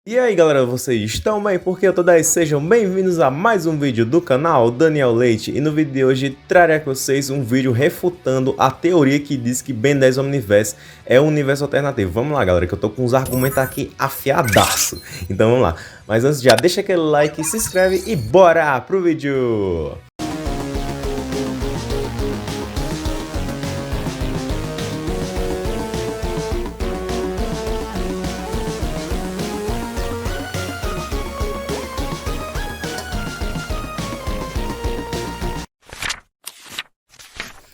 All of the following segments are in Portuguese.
E aí galera, vocês estão bem? Porque eu tô daí, sejam bem-vindos a mais um vídeo do canal Daniel Leite. E no vídeo de hoje trarei com vocês um vídeo refutando a teoria que diz que Ben 10 Omniverse é um universo alternativo. Vamos lá galera, que eu tô com uns argumentos aqui afiadaço. Então vamos lá. Mas antes já deixa aquele like, se inscreve e bora pro vídeo!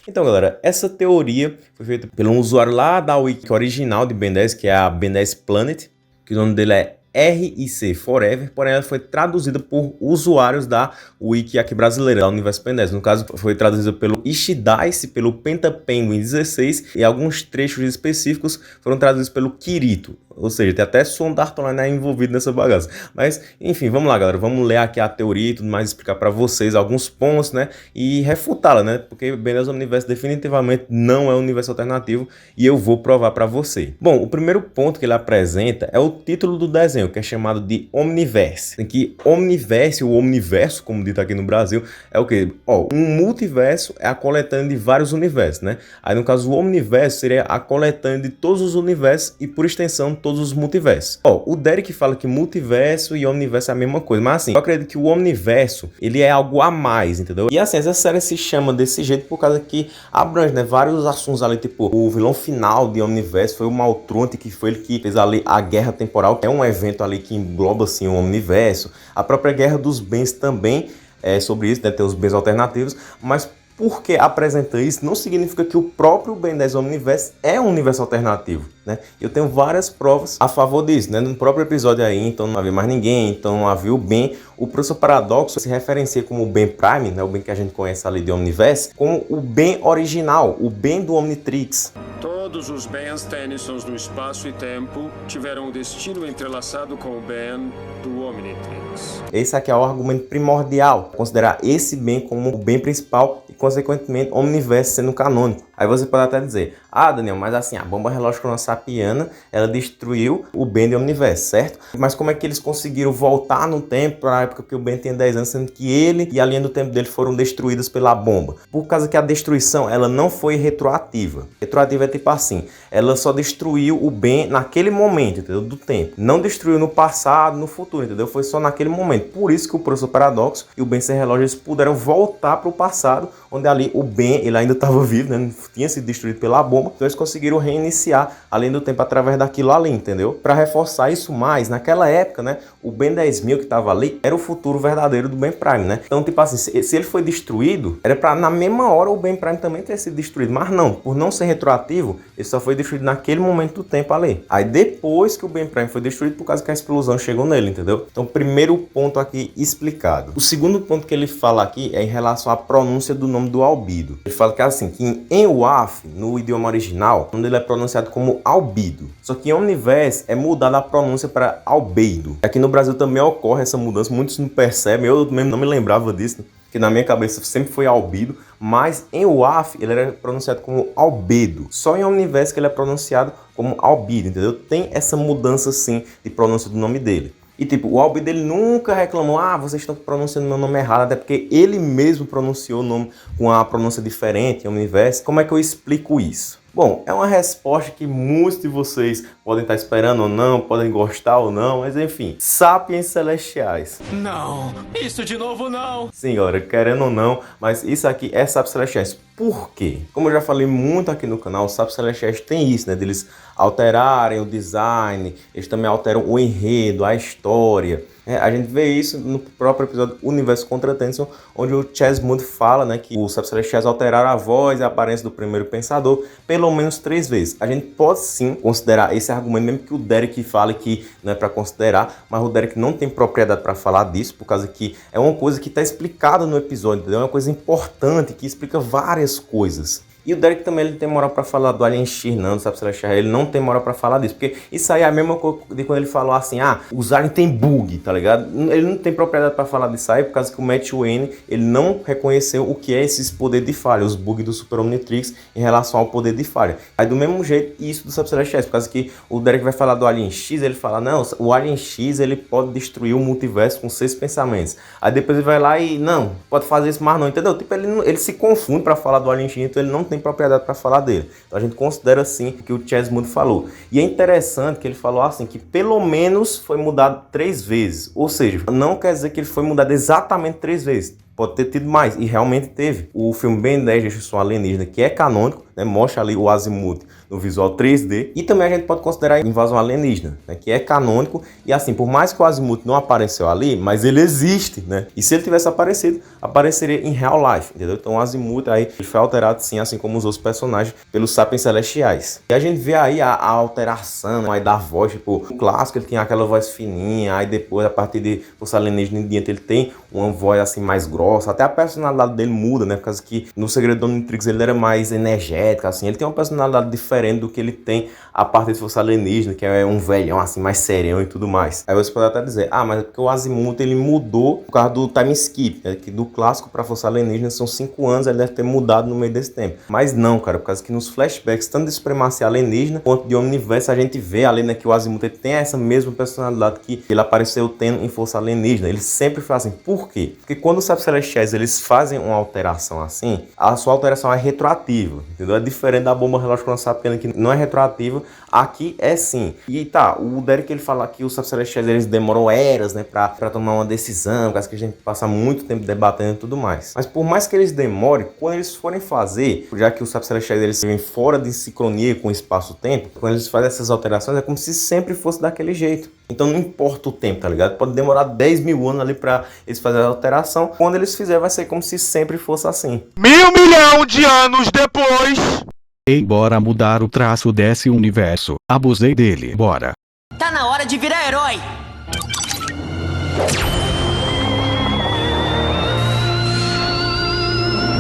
Então galera, essa teoria foi feita por um usuário lá da wiki original de Ben 10, que é a Ben 10 Planet, que o nome dele é RIC Forever, porém ela foi traduzida por usuários da wiki aqui brasileira, da Universo Ben 10. No caso, foi traduzida pelo Ishidice, pelo Pentapenguin 16 e alguns trechos específicos foram traduzidos pelo Kirito. Ou seja, tem até Sword Art Online envolvido nessa bagaça. Mas, enfim, vamos lá, galera. Vamos ler aqui a teoria e tudo mais, explicar para vocês alguns pontos, né? E refutá-la, né? Porque Ben 10 Omniverse definitivamente não é um universo alternativo e eu vou provar para você. Bom, o primeiro ponto que ele apresenta é o título do desenho, que é chamado de Omniverse. Tem que Omniverse, ou Omniverso, como dito aqui no Brasil, é o quê? Ó, um multiverso é a coletânea de vários universos, né? Aí, no caso, o Omniverso seria a coletânea de todos os universos e, por extensão, todos os multiversos. Ó, o Derek fala que multiverso e omniverso é a mesma coisa, mas assim, eu acredito que o omniverso, ele é algo a mais, entendeu? E assim, essa série se chama desse jeito por causa que abrange, né, vários assuntos ali, tipo, o vilão final de Omniverso foi o Maltronte, que foi ele que fez ali a Guerra Temporal, que é um evento ali que engloba, assim, o Omniverso. A própria Guerra dos Bens também é sobre isso, né, ter os bens alternativos, mas porque apresenta isso não significa que o próprio Ben 10 Omniverse é um universo alternativo, né? Eu tenho várias provas a favor disso, né? No próprio episódio aí, então não havia mais ninguém, então não havia o Ben. O Professor Paradoxo se referencia como o Ben Prime, né? O Ben que a gente conhece ali de Omniverse, como o Ben original, o Ben do Omnitrix. Todos os Bens Tennysons do espaço e tempo tiveram um destino entrelaçado com o Ben do Omnitrix. Esse aqui é o argumento primordial, considerar esse Ben como o Ben principal e, consequentemente, Omniverse sendo canônico. Aí você pode até dizer, ah, Daniel, mas assim, a bomba relógio cronossapiana, ela destruiu o Ben de Omniverse, certo? Mas como é que eles conseguiram voltar no tempo para a época que o Ben tinha 10 anos, sendo que ele e a linha do tempo dele foram destruídas pela bomba? Por causa que a destruição, ela não foi retroativa. Retroativa é tipo assim, ela só destruiu o Ben naquele momento, entendeu? Do tempo. Não destruiu no passado, no futuro, entendeu? Foi só naquele momento. Por isso que o Professor Paradoxo e o Ben Sem Relógio, eles puderam voltar para o passado, onde ali o Ben, ele ainda estava vivo, né? Tinha sido destruído pela bomba, então eles conseguiram reiniciar a linha do tempo através daquilo ali, entendeu? Para reforçar isso mais, naquela época, né, o Ben 10.000 que estava ali era o futuro verdadeiro do Ben Prime, né? Então, tipo assim, se ele foi destruído, era para na mesma hora o Ben Prime também ter sido destruído, mas não, por não ser retroativo, ele só foi destruído naquele momento do tempo ali. Aí depois que o Ben Prime foi destruído, por causa que a explosão chegou nele, entendeu? Então, primeiro ponto aqui explicado. O segundo ponto que ele fala aqui é em relação à pronúncia do nome do Albedo. Ele fala que é assim, que em WAF, no idioma original, o nome dele é pronunciado como Albedo. Só que em Omniverse é mudada a pronúncia para Albedo. Aqui no Brasil também ocorre essa mudança, muitos não percebem, eu mesmo não me lembrava disso, que na minha cabeça sempre foi Albedo, mas em WAF ele era pronunciado como Albedo. Só em Omniverse que ele é pronunciado como Albedo, entendeu? Tem essa mudança sim de pronúncia do nome dele. E tipo, o Albedo ele nunca reclamou, ah, vocês estão pronunciando meu nome errado, até porque ele mesmo pronunciou o nome com a pronúncia diferente em Omniverse. Como é que eu explico isso? Bom, é uma resposta que muitos de vocês podem estar esperando ou não, podem gostar ou não, mas enfim, Sapiens Celestiais. Não, isso de novo não! Sim, galera, querendo ou não, mas isso aqui é Sapiens Celestiais. Por quê? Como eu já falei muito aqui no canal, os Sapiens Celestiais tem isso, né? Deles alterarem o design, eles também alteram o enredo, a história. A gente vê isso no próprio episódio Universo contra Tennyson, onde o Chasmund fala, né, que os Sapiens Celestiais alteraram a voz e a aparência do primeiro pensador pelo menos 3 vezes. A gente pode sim considerar esse argumento, mesmo que o Derek fale que não é para considerar, mas o Derek não tem propriedade para falar disso, por causa que é uma coisa que está explicada no episódio, entendeu? É uma coisa importante que explica várias coisas. E o Derek também ele tem moral pra falar do Alien X, não, do Sábio Celestial. Ele não tem moral pra falar disso. Porque isso aí é a mesma coisa de quando ele falou assim, os aliens tem bug, tá ligado? Ele não tem propriedade pra falar disso aí, por causa que o Matt Wayne, ele não reconheceu o que é esses poderes de falha, os bugs do Super Omnitrix em relação ao poder de falha. Aí do mesmo jeito, isso do Sábio Celestial, por causa que o Derek vai falar do Alien X, ele fala, não, o Alien X, ele pode destruir o multiverso com 6 pensamentos. Aí depois ele vai lá e, não, pode fazer isso mais não, entendeu? Tipo, ele se confunde pra falar do Alien X, então ele não tem propriedade para falar dele. Então a gente considera assim o que o Chasmood falou. E é interessante que ele falou assim que pelo menos foi mudado 3 vezes. Ou seja, não quer dizer que ele foi mudado exatamente 3 vezes. Pode ter tido mais, e realmente teve. O filme Ben 10, Destruição Alienígena, que é canônico, né, mostra ali o Azimuth no visual 3D. E também a gente pode considerar Invasão Alienígena, né, que é canônico. E assim, por mais que o Azimuth não apareceu ali, mas ele existe, né? E se ele tivesse aparecido, apareceria em real life, entendeu? Então o Azimuth aí ele foi alterado sim, assim como os outros personagens, pelos Sapiens Celestiais. E a gente vê aí a alteração aí da voz, tipo, o clássico ele tinha aquela voz fininha, aí depois a partir de Força Alienígena em diante ele tem uma voz assim mais grossa, até a personalidade dele muda, né? Por causa que no Segredo do Omnitrix ele era mais energético, assim, ele tem uma personalidade diferente do que ele tem a partir de Força Alienígena, que é um velhão assim, mais serão e tudo mais. Aí você pode até dizer, mas é porque o Azimuth ele mudou por causa do time skip, né? Que do clássico para Força Alienígena são 5 anos, ele deve ter mudado no meio desse tempo. Mas não, cara, por causa que nos flashbacks, tanto de Supremacia Alienígena quanto de Omniverse, a gente vê ali, né, que o Azimuth ele tem essa mesma personalidade que ele apareceu tendo em Força Alienígena. Ele sempre faz assim. Por quê? Porque quando os Sapiens Celestiais eles fazem uma alteração assim, a sua alteração é retroativa, entendeu? É diferente da bomba relógio sapiana que não é retroativa, aqui é sim. E tá, o Derek ele fala que os Sapiens Celestiais eles demoram eras, né, pra tomar uma decisão, por causa que a gente passa muito tempo debatendo e tudo mais. Mas por mais que eles demorem, quando eles forem fazer, já que os Sapiens Celestiais eles vêm fora de sincronia com o espaço-tempo, quando eles fazem essas alterações é como se sempre fosse daquele jeito. Então não importa o tempo, tá ligado? Pode demorar 10 mil anos ali pra eles fazerem a alteração. Quando eles fizerem vai ser como se sempre fosse assim. 1.000 milhão de anos depois. Ei, bora mudar o traço desse universo. Abusei dele, bora. Tá na hora de virar herói.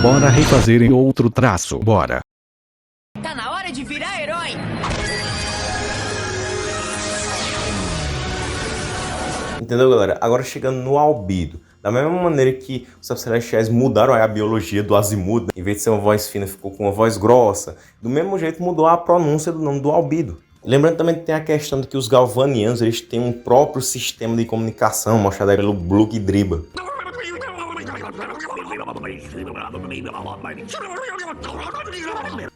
Bora refazer em outro traço, bora. Tá na hora de virar herói. Entendeu, galera? Agora chegando no Albedo. Da mesma maneira que os Sapiens Celestiais mudaram a biologia do Azimuth, né? Em vez de ser uma voz fina, ficou com uma voz grossa. Do mesmo jeito mudou a pronúncia do nome do Albedo. Lembrando também que tem a questão de que os galvanianos eles têm um próprio sistema de comunicação, mostrado aí pelo Blue Driba.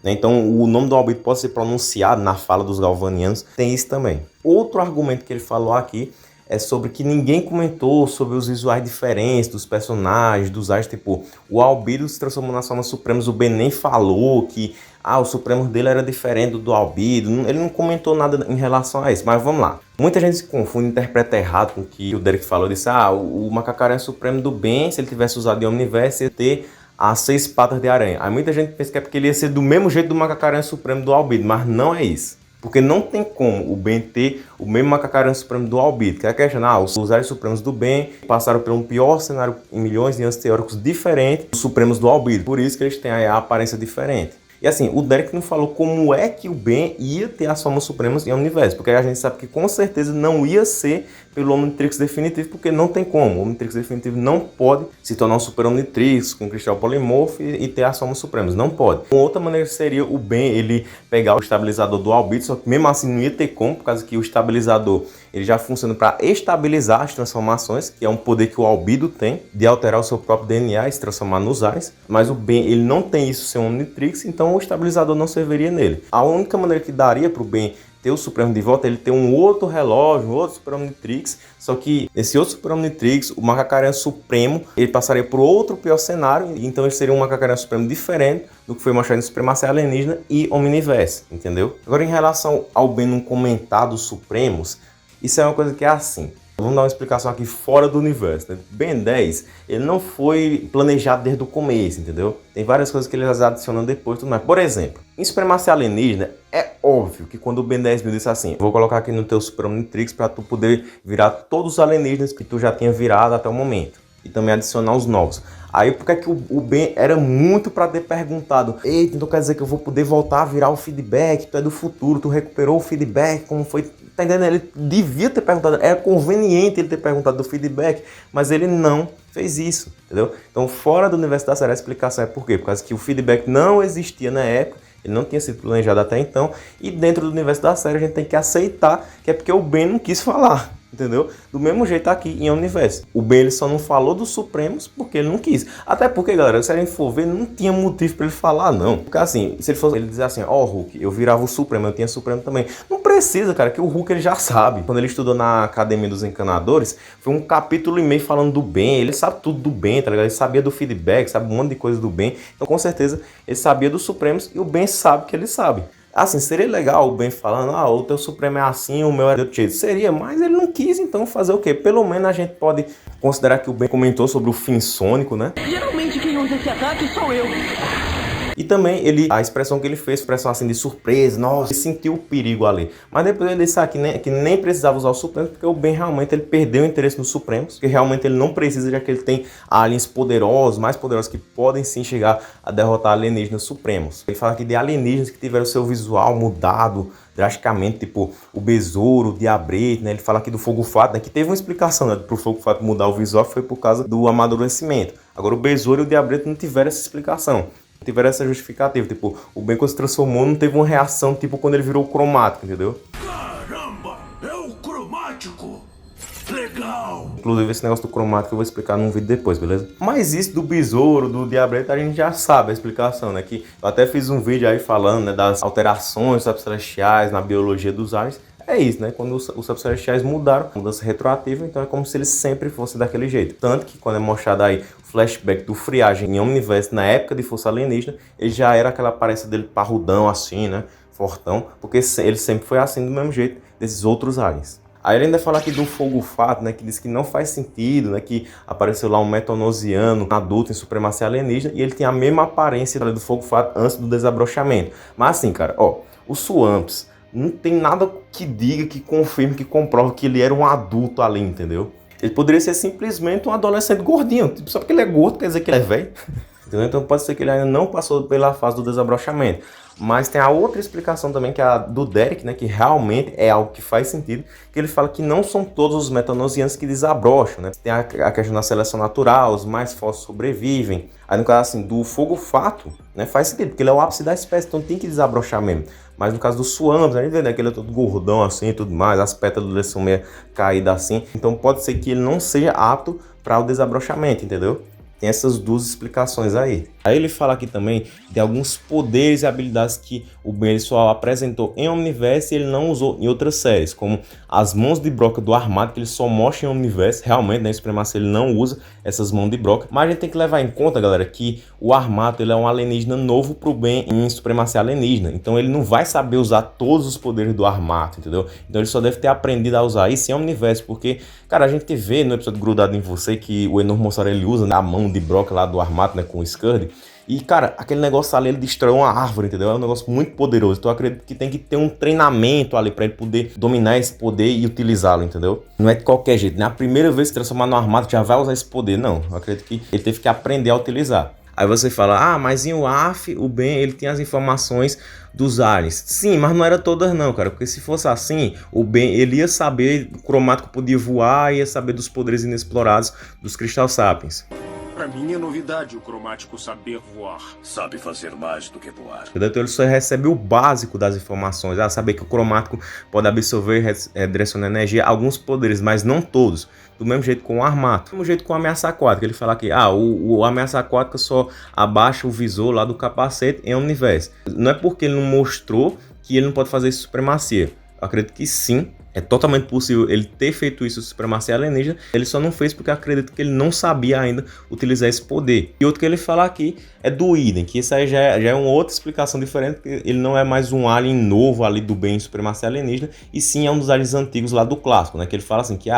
Então o nome do Albedo pode ser pronunciado na fala dos galvanianos, tem isso também. Outro argumento que ele falou aqui é sobre que ninguém comentou sobre os visuais diferentes dos personagens, dos aliens, tipo, o Albedo se transformou nas formas supremas, o Ben nem falou que o supremo dele era diferente do Albedo, ele não comentou nada em relação a isso, mas vamos lá. Muita gente se confunde, interpreta errado com o que o Derek falou, disse, o Macacaranha supremo do Ben, se ele tivesse usado em Omniverse, ia ter as 6 patas de aranha. Aí muita gente pensa que é porque ele ia ser do mesmo jeito do Macacaranha supremo do Albedo, mas não é isso. Porque não tem como o Ben ter o mesmo Macacaranha supremo do Albedo. Que é a questão, os aliens supremos do Ben passaram por um pior cenário em milhões de anos teóricos diferentes dos supremos do Albedo. Por isso que eles têm aí a aparência diferente. E assim, o Derek não falou como é que o Ben ia ter as formas supremas em Omniverse. Porque a gente sabe que com certeza não ia ser pelo Omnitrix definitivo, porque não tem como. O Omnitrix definitivo não pode se tornar um Super Omnitrix com cristal polimorfo e ter as formas supremas. Não pode. Uma outra maneira seria o Ben ele pegar o estabilizador do Albedo, só que mesmo assim não ia ter como, por causa que o estabilizador ele já funciona para estabilizar as transformações, que é um poder que o Albedo tem, de alterar o seu próprio DNA e se transformar nos aliens. Mas o Ben ele não tem isso sem o Omnitrix, então o estabilizador não serviria nele. A única maneira que daria para o Ben ter o Supremo de volta, ele tem um outro relógio, um outro Super Omnitrix, só que esse outro Super Omnitrix, o Macacaranha Supremo, ele passaria por outro pior cenário, então ele seria um Macacaranha Supremo diferente do que foi mostrado em Supremacia Alienígena e Omniverse, entendeu? Agora, em relação ao Ben não comentar dos Supremos, isso é uma coisa que é assim. Vamos dar uma explicação aqui fora do universo, né? Ben 10, ele não foi planejado desde o começo, entendeu? Tem várias coisas que eles adicionam depois, tudo mais. Por exemplo, em Supremacia Alienígena, é óbvio que quando o Ben 10 me disse assim, vou colocar aqui no teu Super Omnitrix para tu poder virar todos os alienígenas que tu já tinha virado até o momento. E também adicionar os novos. Aí por que é que o Ben era muito pra ter perguntado, eita, então quer dizer que eu vou poder voltar a virar o feedback, tu é do futuro, tu recuperou o feedback, como foi? Tá entendendo? Ele devia ter perguntado, era conveniente ele ter perguntado do feedback, mas ele não fez isso, entendeu? Então fora do universo da série a explicação é por quê? Por causa que o feedback não existia na época, ele não tinha sido planejado até então, e dentro do universo da série a gente tem que aceitar que é porque o Ben não quis falar, entendeu? Do mesmo jeito aqui em Omniverse. O Ben ele só não falou dos Supremos porque ele não quis. Até porque, galera, se a gente for ver, não tinha motivo pra ele falar, não. Porque assim, se ele fosse ele dizer assim, ó, Hulk, eu virava o Supremo, eu tinha Supremo também. Não precisa, cara, que o Hulk ele já sabe. Quando ele estudou na Academia dos Encanadores, foi um capítulo e meio falando do Ben. Ele sabe tudo do Ben, tá ligado? Ele sabia do feedback, sabe um monte de coisa do Ben. Então, com certeza, ele sabia dos Supremos e o Ben sabe que ele sabe. Assim, seria legal o Ben falando, o teu Supremo é assim, o meu é de outro jeito. Seria, mas ele não quis, então fazer o quê? Pelo menos a gente pode considerar que o Ben comentou sobre o fim sônico, né? Geralmente quem usa esse ataque sou eu. E também a expressão que ele fez, expressão assim de surpresa, nossa, ele sentiu o perigo ali. Mas depois ele disse que nem precisava usar o Supremos, porque o Ben realmente ele perdeu o interesse nos Supremos, porque realmente ele não precisa, já que ele tem aliens poderosos, mais poderosos, que podem sim chegar a derrotar alienígenas supremos. Ele fala aqui de alienígenas que tiveram seu visual mudado drasticamente, tipo o Besouro, o Diabrete, né? Ele fala aqui do Fogo Fato, né? Que teve uma explicação, né? Pro Fogo Fato mudar o visual, foi por causa do amadurecimento. Agora o Besouro e o Diabrete não tiveram essa explicação. Tiveram essa justificativa, tipo, o Ben quando se transformou não teve uma reação, tipo, quando ele virou o cromático, entendeu? Caramba, é o cromático! Legal! Inclusive esse negócio do cromático eu vou explicar num vídeo depois, beleza? Mas isso do Besouro, do Diabrete, a gente já sabe a explicação, né? Que eu até fiz um vídeo aí falando, né, das alterações subcelestiais na biologia dos aliens. É isso, né? Quando os subcelestiais mudaram, mudança retroativa, então é como se eles sempre fossem daquele jeito. Tanto que quando é mostrado aí o flashback do Friagem em Omniverse, na época de Força Alienígena, ele já era aquela aparência dele parrudão assim, né? Fortão, porque ele sempre foi assim do mesmo jeito desses outros aliens. Aí ele ainda fala aqui do Fogo Fato, né, que diz que não faz sentido, né, que apareceu lá um metonosiano adulto em supremacia alienígena e ele tem a mesma aparência do Fogo Fato antes do desabrochamento. Mas assim, cara, o Swamps não tem nada que diga, que confirme, que comprove que ele era um adulto ali, entendeu? Ele poderia ser simplesmente um adolescente gordinho, tipo, só porque ele é gordo quer dizer que ele é velho. Então pode ser que ele ainda não passou pela fase do desabrochamento. Mas tem a outra explicação também, que é a do Derek, né, que realmente é algo que faz sentido, que ele fala que não são todos os metanosianos que desabrocham, né? Tem a questão da seleção natural, os mais fortes sobrevivem. Aí no caso assim, do Fogo Fato, né, faz sentido, porque ele é o ápice da espécie, então tem que desabrochar mesmo. Mas no caso do Swamps, a gente vê, né, que ele é todo gordão assim e tudo mais, as pétalas dele são meio caídas assim, então pode ser que ele não seja apto para o desabrochamento, entendeu? Tem essas duas explicações aí. Aí ele fala aqui também de alguns poderes e habilidades que o Ben só apresentou em Omniverse e ele não usou em outras séries, como as mãos de broca do Armado, que ele só mostra em Omniverse, realmente na Supremacia ele não usa essas mãos de broca. Mas a gente tem que levar em conta, galera, que o Armado ele é um alienígena novo pro Ben em Supremacia Alienígena, então ele não vai saber usar todos os poderes do Armado, entendeu? Então ele só deve ter aprendido a usar isso em Omniverse, porque, cara, a gente vê no episódio Grudado em Você que o Enorme Mossarella ele usa, né, a mão de broca lá do Armado, né, com o Scurdy. E, cara, aquele negócio ali, ele destrói uma árvore, entendeu? É um negócio muito poderoso. Então eu acredito que tem que ter um treinamento ali pra ele poder dominar esse poder e utilizá-lo, entendeu? Não é de qualquer jeito, né? A primeira vez que transformar no Armado já vai usar esse poder. Não, eu acredito que ele teve que aprender a utilizar. Aí você fala, mas em WAF, o Ben, ele tem as informações dos aliens. Sim, mas não era todas não, cara. Porque se fosse assim, o Ben, ele ia saber, o cromático podia voar, ia saber dos poderes inexplorados dos Crystal Sapiens. Pra mim é novidade o cromático saber voar. Sabe fazer mais do que voar. Então ele só recebe o básico das informações. Saber que o cromático pode absorver e direcionar energia, alguns poderes, mas não todos. Do mesmo jeito com o Armado. Do mesmo jeito com a ameaça aquática. Ele fala aqui, o ameaça aquática só abaixa o visor lá do capacete em Omniverse. Não é porque ele não mostrou que ele não pode fazer isso em Supremacia. Eu acredito que sim. É totalmente possível ele ter feito isso em Supremacia Alienígena, ele só não fez porque eu acredito que ele não sabia ainda utilizar esse poder. E outro que ele fala aqui é do Iden, que isso aí já é uma outra explicação diferente, porque ele não é mais um alien novo ali do bem em Supremacia Alienígena, e sim é um dos aliens antigos lá do clássico, né? Que ele fala assim que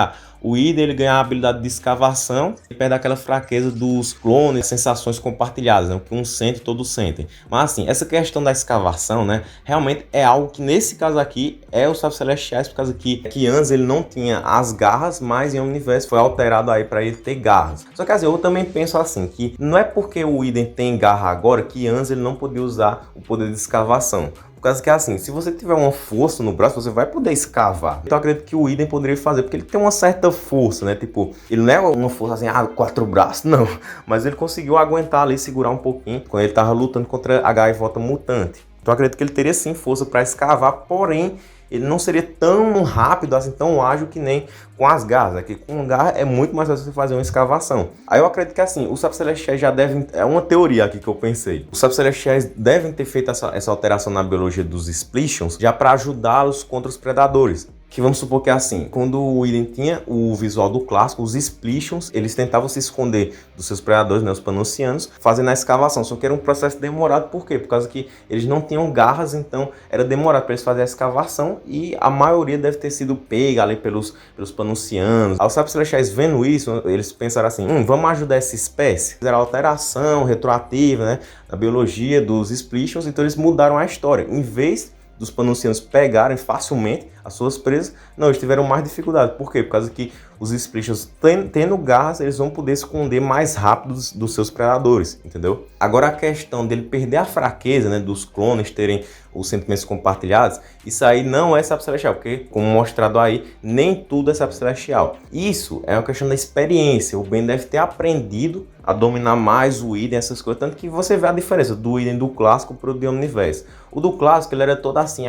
o Iden ele ganha a habilidade de escavação e perde aquela fraqueza dos clones, sensações compartilhadas, né? O que um sente, todos sentem. Mas assim, essa questão da escavação, né? Realmente é algo que nesse caso aqui é os Salve Celestiais, por causa que que antes ele não tinha as garras, mas em Omniverse foi alterado aí para ele ter garras. Só que assim, eu também penso assim, que não é porque o Idem tem garra agora que antes ele não podia usar o poder de escavação. Por causa que assim, se você tiver uma força no braço, você vai poder escavar. Então eu acredito que o Idem poderia fazer, porque ele tem uma certa força, né? Tipo, ele não é uma força assim, 4 braços, não. Mas ele conseguiu aguentar ali, segurar um pouquinho, quando ele tava lutando contra a gaivota mutante. Então eu acredito que ele teria sim força para escavar, porém ele não seria tão rápido, assim, tão ágil que nem com as garras, né? Que com garra é muito mais fácil você fazer uma escavação. Aí eu acredito que assim, os Sapos Celestiais já devem... É uma teoria aqui que eu pensei. Os Sapos Celestiais devem ter feito essa alteração na biologia dos Splishons já para ajudá-los contra os predadores. Que vamos supor que é assim, quando o Idem tinha o visual do clássico, os Splishons, eles tentavam se esconder dos seus predadores, né, os Panoceanos, fazendo a escavação. Só que era um processo demorado, por quê? Por causa que eles não tinham garras, então era demorado para eles fazerem a escavação e a maioria deve ter sido pega ali pelos Panoceanos. Os Sapos Celestiais vendo isso, eles pensaram assim, vamos ajudar essa espécie. Fizeram alteração retroativa, né, na biologia dos Splishons, então eles mudaram a história. Em vez dos Panoceanos pegarem facilmente as suas presas, não, eles tiveram mais dificuldade. Por quê? Por causa que os Splishons, tendo garras, eles vão poder esconder mais rápido dos seus predadores, entendeu? Agora a questão dele perder a fraqueza, né, dos clones terem os sentimentos compartilhados, isso aí não é Sapo Celestial, porque, como mostrado aí, nem tudo é Sapo Celestial. Isso é uma questão da experiência. O Ben deve ter aprendido a dominar mais o Idem, essas coisas, tanto que você vê a diferença do Idem do clássico pro de Omniverse. O do clássico, ele era todo assim,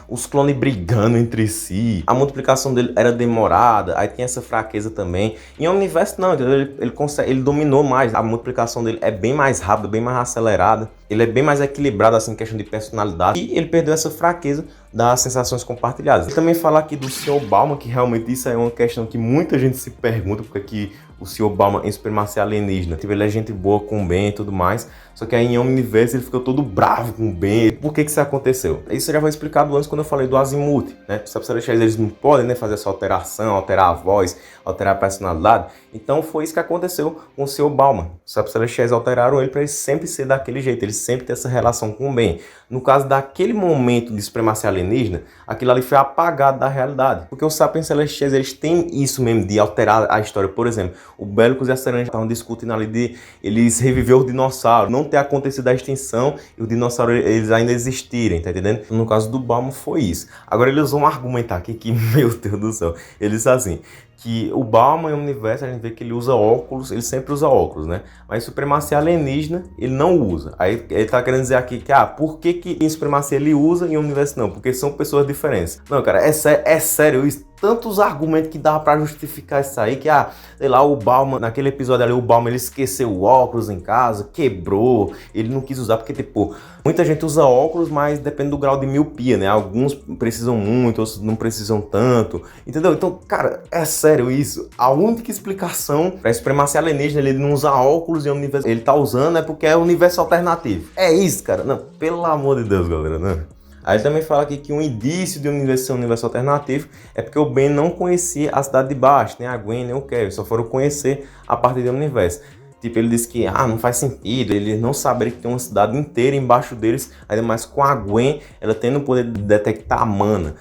os clones brigando entre si, a multiplicação dele era demorada, aí tinha essa fraqueza também. Em Omniverse não, ele dominou mais, a multiplicação dele é bem mais rápida, bem mais acelerada, ele é bem mais equilibrado assim em questão de personalidade, e ele perdeu essa fraqueza das sensações compartilhadas. E também falar aqui do Sr. Bauman, que realmente isso é uma questão que muita gente se pergunta, porque aqui o Sr. Bauman em Supremacia Alienígena, ele é gente boa com o Ben e tudo mais, só que aí em Omniverse ele ficou todo bravo com o Ben. Por que isso aconteceu? Isso já foi explicado antes quando eu falei do Azimuth, né? Os Sapos Celestiais, eles não podem, né, fazer essa alteração, alterar a voz, alterar a personalidade. Então foi isso que aconteceu com o Sr. Bauman. Os Sapos Celestiais alteraram ele para ele sempre ser daquele jeito, ele sempre ter essa relação com o Ben. No caso daquele momento de Supremacia Alienígena, aquilo ali foi apagado da realidade. Porque os Sapiens Celestiais, eles têm isso mesmo de alterar a história. Por exemplo, o Belicus e a Serenja estavam discutindo ali de eles reviver os dinossauros, não ter acontecido a extinção e os dinossauros eles ainda existirem, tá entendendo? No caso do Bauman foi isso. Agora eles vão argumentar aqui que, meu Deus do céu, eles dizem assim, que o Bauman em Omniverse, a gente vê que ele usa óculos, ele sempre usa óculos, né? Mas em Supremacia Alienígena, ele não usa. Aí ele tá querendo dizer aqui que, por que em Supremacia ele usa e em Omniverse não? Porque são pessoas diferentes. Não, cara, é sério isso. Tantos argumentos que dava pra justificar isso aí, que, sei lá, o Bauman, naquele episódio ali, o Bauman, ele esqueceu o óculos em casa, quebrou, ele não quis usar, porque, tipo, muita gente usa óculos, mas depende do grau de miopia, né? Alguns precisam muito, outros não precisam tanto, entendeu? Então, cara, é sério isso. A única explicação pra Supremacia Alienígena, ele não usa óculos em Omniverse, ele tá usando é porque é um universo alternativo. É isso, cara. Não, pelo amor de Deus, galera, né? Aí ele também fala aqui que um indício de um universo alternativo é porque o Ben não conhecia a Cidade de Baixo, nem a Gwen, nem o Kevin, só foram conhecer a partir do universo. Tipo, ele disse que não faz sentido, eles não saberiam que tem uma cidade inteira embaixo deles, ainda mais com a Gwen, ela tendo o poder de detectar a mana.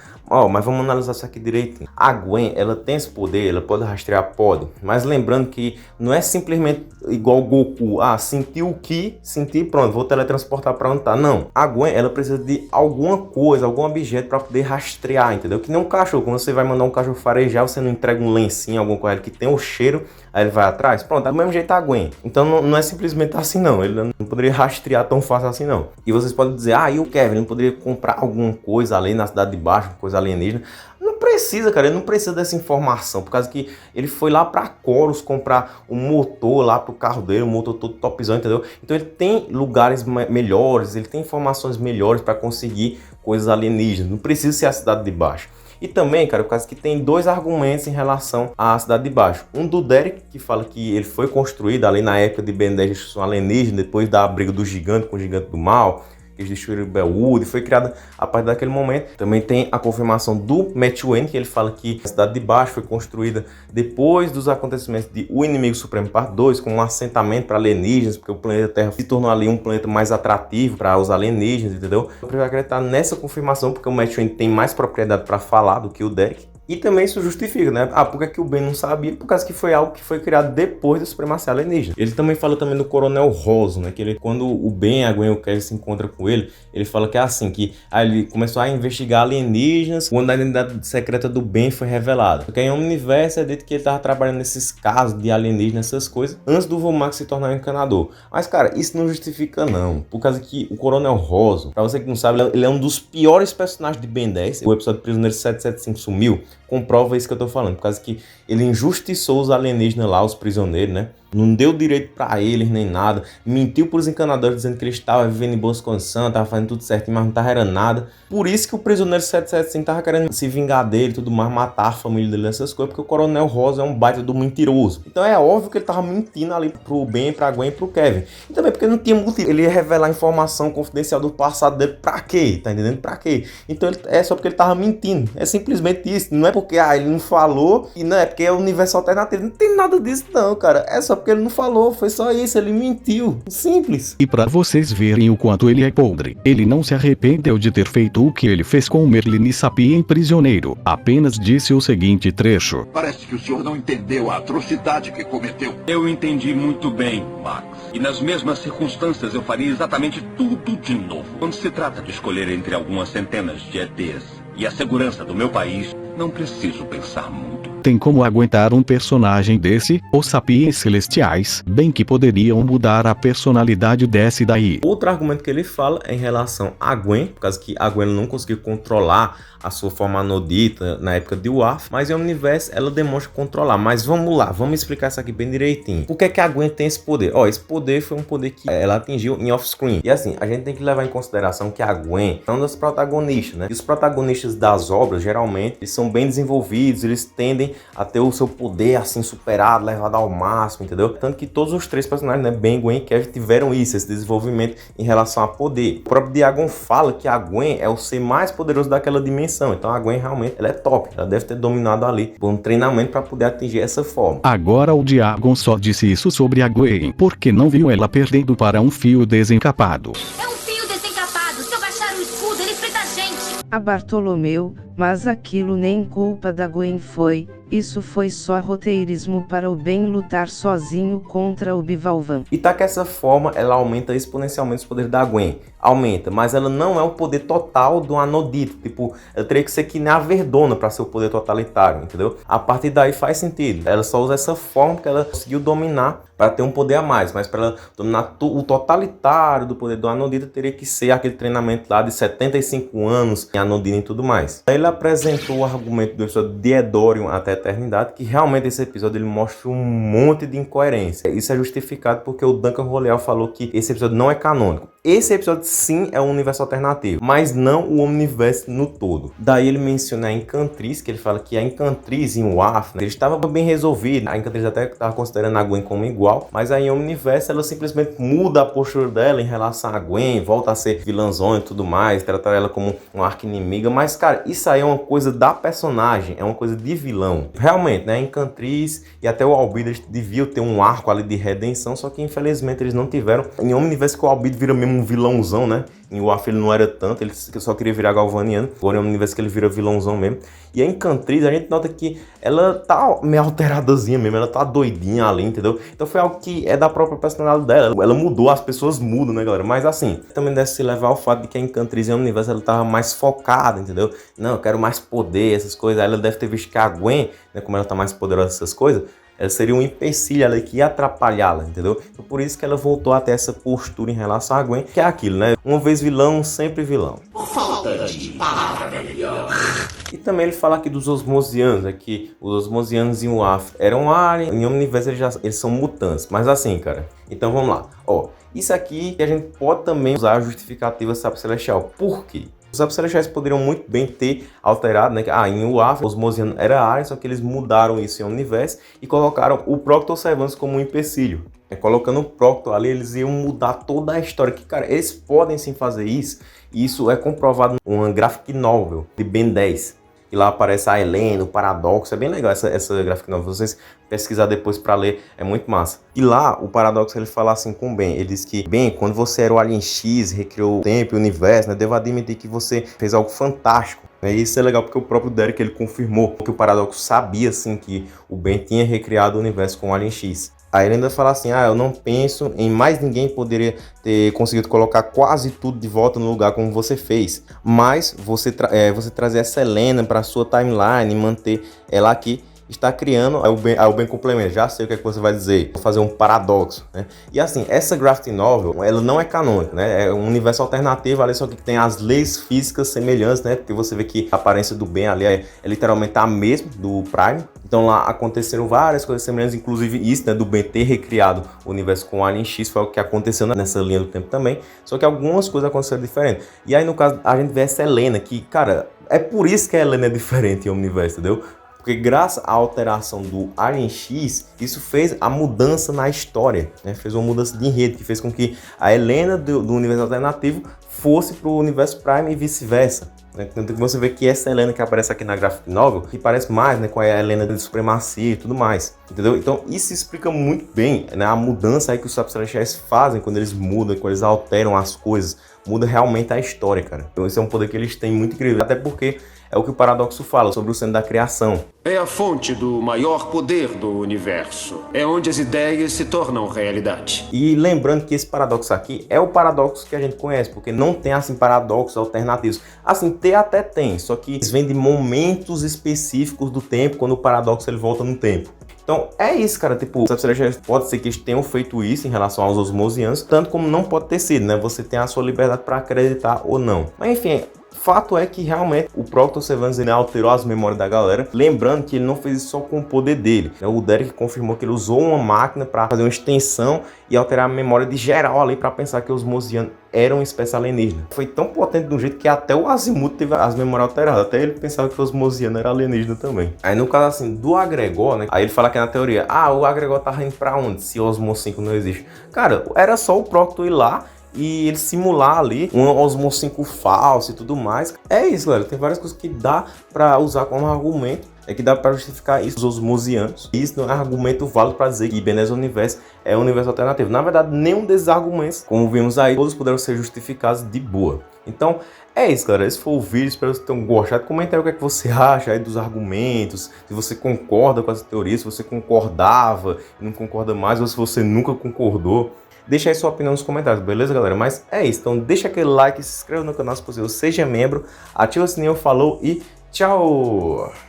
Mas vamos analisar isso aqui direitinho. A Gwen, ela tem esse poder, ela pode rastrear, pode. Mas lembrando que não é simplesmente igual o Goku. Sentiu o Ki, senti, pronto, vou teletransportar pra onde tá. Não. A Gwen, ela precisa de alguma coisa, algum objeto pra poder rastrear, entendeu? Que nem um cachorro. Quando você vai mandar um cachorro farejar, você não entrega um lencinho, alguma coisa que tem o cheiro, aí ele vai atrás. Pronto, do mesmo jeito a Gwen. Então não é simplesmente assim, não. Ele não poderia rastrear tão fácil assim, não. E vocês podem dizer, e o Kevin, ele não poderia comprar alguma coisa ali na Cidade de Baixo, coisa alienígena. Não precisa, cara, ele não precisa dessa informação, por causa que ele foi lá pra Coros comprar um motor lá pro carro dele, um motor todo topzão, entendeu? Então ele tem lugares melhores, ele tem informações melhores para conseguir coisas alienígenas, não precisa ser a Cidade de Baixo. E também, cara, por causa que tem dois argumentos em relação à Cidade de Baixo. Um do Derek, que fala que ele foi construído ali na época de Ben 10 Destruição Alienígena, depois da briga do gigante com o gigante do mal, eles destruíram Bellwood, foi criada a partir daquele momento. Também tem a confirmação do Matt Wayne, que ele fala que a Cidade de Baixo foi construída depois dos acontecimentos de O Inimigo Supremo Parte 2, com um assentamento para alienígenas, porque o planeta Terra se tornou ali um planeta mais atrativo para os alienígenas, entendeu? Eu prefiro acreditar nessa confirmação, porque o Matt Wayne tem mais propriedade para falar do que o Derek. E também isso justifica, né? Por que o Ben não sabia? Por causa que foi algo que foi criado depois da supremacia alienígena. Ele também fala também do Coronel Rosso, né? Que ele, quando o Ben, a Gwen e o Kevin se encontram com ele, ele fala que é assim, que ele começou a investigar alienígenas quando a identidade secreta do Ben foi revelada. Porque em Omniverse é dito que ele estava trabalhando nesses casos de alienígenas, essas coisas, antes do Vomax se tornar um encanador. Mas, cara, isso não justifica, não. Por causa que o Coronel Rosso, pra você que não sabe, ele é um dos piores personagens de Ben 10. O episódio Prisioneiro 775 sumiu. Comprova isso que eu tô falando, por causa que ele injustiçou os alienígenas lá, os prisioneiros, né? Não deu direito pra eles, nem nada. Mentiu pros encanadores dizendo que eles estavam vivendo em boas condições, estavam fazendo tudo certinho, mas não tava era nada. Por isso que o prisioneiro 775 tava querendo se vingar dele e tudo mais, matar a família dele, essas coisas, porque o Coronel Rosso é um baita do mentiroso. Então é óbvio que ele tava mentindo ali pro Ben, pra Gwen e pro Kevin. E também porque não tinha motivo. Ele ia revelar informação confidencial do passado dele pra quê? Tá entendendo? Pra quê? Então é só porque ele tava mentindo. É simplesmente isso. Não é porque ele não falou e não é porque é o universo alternativo. Não tem nada disso não, cara. É só porque ele não falou, foi só isso, ele mentiu. Simples. E pra vocês verem o quanto ele é podre, ele não se arrependeu de ter feito o que ele fez com Merlin e Sapien prisioneiro. Apenas disse o seguinte trecho: Parece que o senhor não entendeu a atrocidade que cometeu. Eu entendi muito bem, Max. E nas mesmas circunstâncias eu faria exatamente tudo de novo. Quando se trata de escolher entre algumas centenas de ETs e a segurança do meu país, não preciso pensar muito. Tem como aguentar um personagem desse? Os Sapiens Celestiais, bem que poderiam mudar a personalidade desse daí. Outro argumento que ele fala é em relação a Gwen, por causa que a Gwen não conseguiu controlar a sua forma anodita na época de Worf, mas em Omniverse ela demonstra controlar. Mas vamos lá, vamos explicar isso aqui bem direitinho. Por que que a Gwen tem esse poder? Esse poder foi um poder que ela atingiu em off-screen. E assim, a gente tem que levar em consideração que a Gwen é uma das protagonistas, né? E os protagonistas das obras, geralmente, eles são bem desenvolvidos, eles tendem a ter o seu poder assim superado, levado ao máximo, entendeu? Tanto que todos os três personagens, né, Ben, Gwen e Kevin, tiveram isso, esse desenvolvimento em relação a poder. O próprio Diagon fala que a Gwen é o ser mais poderoso daquela dimensão. Então a Gwen realmente ela é top. Ela deve ter dominado ali por um treinamento para poder atingir essa forma. Agora o Diagon só disse isso sobre a Gwen porque não viu ela perdendo para um fio desencapado. É um fio desencapado. Se eu baixar o escudo, ele frita a gente. A Bartolomeu, mas aquilo nem culpa da Gwen foi. Isso foi só roteirismo para o Ben lutar sozinho contra o Bivalvan. E tá que essa forma ela aumenta exponencialmente os poderes da Gwen. Aumenta, mas ela não é o poder total do Anodito. Tipo, ela teria que ser que nem a Verdona para ser o poder totalitário, entendeu? A partir daí faz sentido. Ela só usa essa forma que ela conseguiu dominar para ter um poder a mais. Mas para ela dominar o totalitário do poder do Anodito, teria que ser aquele treinamento lá de 75 anos em Anodino e tudo mais. Aí ele apresentou o argumento do episódio de Edorion até a eternidade, que realmente esse episódio ele mostra um monte de incoerência. Isso é justificado porque o Duncan Roleal falou que esse episódio não é canônico. Esse episódio sim é um universo alternativo, mas não o Omniverse no todo. Daí ele menciona a Encantriz, que ele fala que a Encantriz em Worf, né, ele estava bem resolvido. A Encantriz até estava considerando a Gwen como igual, mas aí em Omniverse ela simplesmente muda a postura dela em relação a Gwen, volta a ser vilãzona e tudo mais, tratar ela como uma arqui-inimiga. Mas cara, isso aí é uma coisa da personagem, é uma coisa de vilão. Realmente, né, a Encantriz e até o Albedo eles deviam ter um arco ali de redenção, só que infelizmente eles não tiveram. Em Omniverse que o Albedo vira mesmo um vilãozão, né? Em Worf ele não era tanto, ele só queria virar galvaniano. Agora é um universo que ele vira vilãozão mesmo. E a Encantriz, a gente nota que ela tá meio alteradazinha mesmo, ela tá doidinha ali, entendeu? Então foi algo que é da própria personalidade dela. Ela mudou, as pessoas mudam, né, galera? Mas assim, também deve se levar ao fato de que a Encantriz em universo ela tava mais focada, entendeu? Não, eu quero mais poder, essas coisas. Aí ela deve ter visto que a Gwen, né, como ela tá mais poderosa, essas coisas, ela seria um empecilho ali que ia atrapalhá-la, entendeu? Então por isso que ela voltou até essa postura em relação a Gwen, que é aquilo, né? Uma vez vilão, sempre vilão. Falta de palavra melhor. E também ele fala aqui dos Osmosianos, né? Que os Osmosianos em Worf eram aliens, em Omniverse eles são mutantes. Mas assim, cara, então vamos lá. Isso aqui a gente pode também usar a justificativa Sábio Celestial. Por quê? Os Sapos Celestiais poderiam muito bem ter alterado, né? Em UAF, os Mosianos era Arya, só que eles mudaram isso em Omniverse e colocaram o Proctor Servants como um empecilho. Colocando o Proctor ali, eles iam mudar toda a história. Que, cara, eles podem sim fazer isso. E isso é comprovado numa graphic novel de Ben 10. E lá aparece a Helena, o Paradoxo. É bem legal essa graphic novel. Vocês pesquisar depois pra ler, é muito massa. E lá, o Paradoxo, ele fala assim com o Ben. Ele diz que, Ben, quando você era o Alien X, recriou o tempo e o universo, né? Devo admitir que você fez algo fantástico. E isso é legal porque o próprio Derek, ele confirmou que o Paradoxo sabia, assim, que o Ben tinha recriado o universo com o Alien X. Aí ele ainda fala assim, eu não penso em mais ninguém poderia ter conseguido colocar quase tudo de volta no lugar como você fez. Mas você trazer essa Helena para sua timeline e manter ela aqui, está criando, aí o Ben complementa, já sei o que é que você vai dizer, vou fazer um paradoxo, né? E assim, essa graphic novel, ela não é canônica, né? É um universo alternativo ali, só que tem as leis físicas semelhantes, né? Porque você vê que a aparência do Ben ali é literalmente a mesma do Prime. Então lá aconteceram várias coisas semelhantes, inclusive isso, né, do Ben ter recriado o universo com o Alien X, foi o que aconteceu nessa linha do tempo também, só que algumas coisas aconteceram diferentes. E aí no caso a gente vê essa Helena, que, cara, é por isso que a Helena é diferente em Omniverse, entendeu? Porque graças à alteração do Alien X, isso fez a mudança na história, né? Fez uma mudança de enredo, que fez com que a Helena do universo alternativo fosse para o universo Prime e vice-versa. Tanto que você vê que essa Helena que aparece aqui na graphic novel, que parece mais, né, com a Helena de supremacia e tudo mais, entendeu? Então isso explica muito bem, né, a mudança aí que os Sapos Celestiais fazem quando eles mudam, quando eles alteram as coisas, muda realmente a história, cara. Então esse é um poder que eles têm muito incrível, até porque é o que o Paradoxo fala sobre o centro da criação. É a fonte do maior poder do universo. É onde as ideias se tornam realidade. E lembrando que esse paradoxo aqui é o paradoxo que a gente conhece, porque não tem assim paradoxos alternativos. Assim, ter até tem, só que eles vêm de momentos específicos do tempo, quando o paradoxo ele volta no tempo. Então é isso, cara, tipo, pode ser que eles tenham feito isso em relação aos osmosianos, tanto como não pode ter sido, né? Você tem a sua liberdade para acreditar ou não. Mas enfim, fato é que realmente o Proctor Servants alterou as memórias da galera, lembrando que ele não fez isso só com o poder dele, né? O Derek confirmou que ele usou uma máquina para fazer uma extensão e alterar a memória de geral ali para pensar que os osmosianos eram uma espécie alienígena. Foi tão potente de um jeito que até o Azimuth teve as memórias alteradas, até ele pensava que os osmosianos eram alienígenas também. Aí no caso assim, do Agregor, né, aí ele fala que na teoria, o Agregor tá indo pra onde, se o Osmo 5 não existe? Cara, era só o Proctor ir lá e ele simular ali um Osmo 5 falso e tudo mais. É isso, galera, tem várias coisas que dá pra usar como argumento, que dá para justificar isso, os osmosianos. Isso não é argumento válido para dizer que Ben 10 Universe é um universo alternativo. Na verdade, nenhum desses argumentos, como vimos aí, todos puderam ser justificados de boa. Então, é isso, galera. Esse foi o vídeo. Espero que vocês tenham gostado. Comenta aí o que é que você acha aí dos argumentos. Se você concorda com essa teoria, se você concordava e não concorda mais, ou se você nunca concordou. Deixa aí sua opinião nos comentários, beleza, galera? Mas é isso. Então, deixa aquele like, se inscreva no canal se possível, seja membro, ativa o sininho, falou e tchau!